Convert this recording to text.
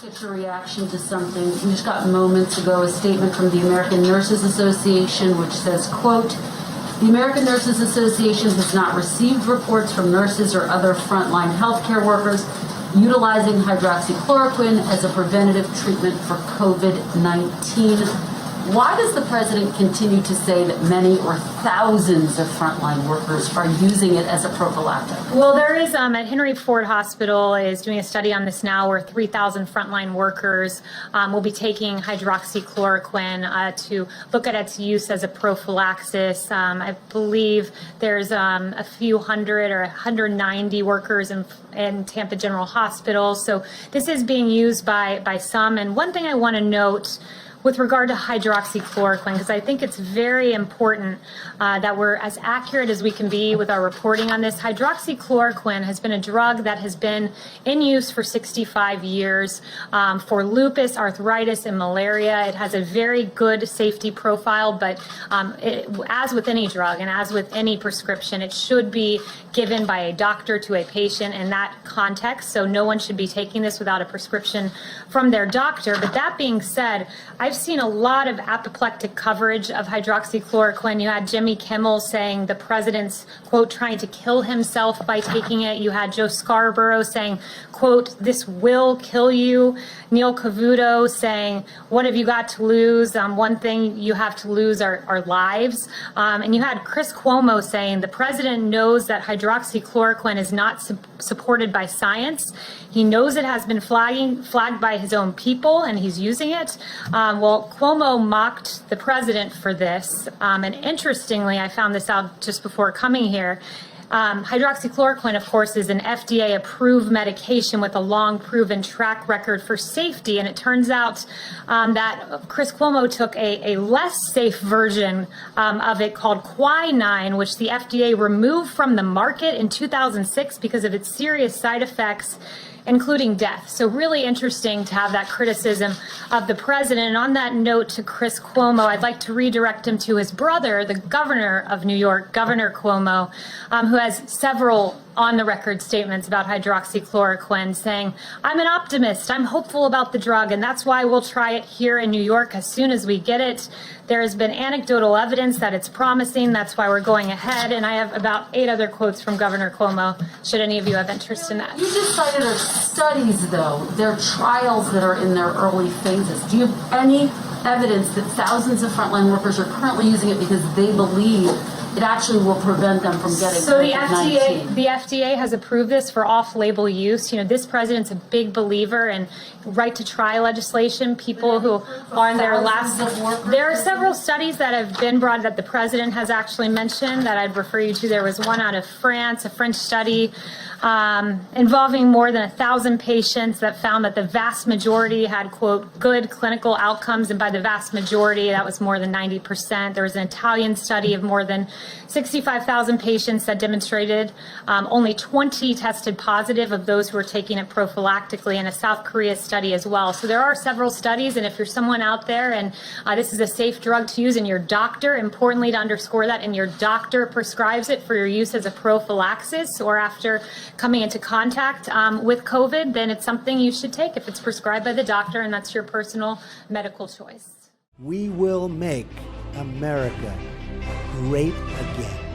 Get your reaction to something. We just got moments ago a statement from the American Nurses Association which says, quote, the American Nurses Association has not received reports from nurses or other frontline healthcare workers utilizing hydroxychloroquine as a preventative treatment for COVID-19. Why does the president continue to say that many or thousands of frontline workers are using it as a prophylactic? Well, there is at Henry Ford Hospital is doing a study on this now where 3,000 frontline workers will be taking hydroxychloroquine to look at its use as a prophylaxis. I believe there's a few hundred or 190 workers in Tampa General Hospital. So this is being used by some. And one thing I want to note with regard to hydroxychloroquine, because I think it's very important that we're as accurate as we can be with our reporting on this. Hydroxychloroquine has been a drug that has been in use for 65 years for lupus, arthritis, and malaria. It has a very good safety profile, but as with any drug and as with any prescription, it should be given by a doctor to a patient in that context. So no one should be taking this without a prescription from their doctor. But that being said, I've seen a lot of apoplectic coverage of hydroxychloroquine. You had Jimmy Kimmel saying the president's, quote, trying to kill himself by taking it. You had Joe Scarborough saying, quote, this will kill you. Neil Cavuto saying, what have you got to lose? One thing you have to lose are lives. And you had Chris Cuomo saying the president knows that hydroxychloroquine is not supported by science. He knows it has been flagged by his own people, and he's using it. Well, Cuomo mocked the president for this. And interestingly, I found this out just before coming here. Hydroxychloroquine, of course, is an FDA-approved medication with a long proven track record for safety. And it turns out that Chris Cuomo took a less safe version of it called quinine, which the FDA removed from the market in 2006 because of its serious side effects, including death. So really interesting to have that criticism of the president. And on that note to Chris Cuomo, I'd like to redirect him to his brother, the governor of New York, Governor Cuomo, who has several on-the-record statements about hydroxychloroquine saying, I'm an optimist, I'm hopeful about the drug, and that's why we'll try it here in New York as soon as we get it. There has been anecdotal evidence that it's promising, that's why we're going ahead, and I have about 8 other quotes from Governor Cuomo, should any of you have interest in that. You just cited our studies, though. They're trials that are in their early phases. Do you have any evidence that thousands of frontline workers are currently using it because they believe it actually will prevent them from getting COVID-19? The FDA has approved this for off-label use. You know, this president's a big believer in right-to-try legislation. People who are in their last... There are several studies that have been brought that the president has actually mentioned that I'd refer you to. There was one out of France, a French study involving more than 1,000 patients that found that the vast majority had, quote, good clinical outcomes, and by the vast majority, that was more than 90%. There was an Italian study of more than 65,000 patients that demonstrated only 20 tested positive of those who were taking it prophylactically, and a South Korea study as well. So there are several studies, and if you're someone out there and this is a safe drug to use and your doctor, importantly to underscore that, and your doctor prescribes it for your use as a prophylaxis or after coming into contact with COVID, then it's something you should take if it's prescribed by the doctor and that's your personal medical choice. We will make America great again.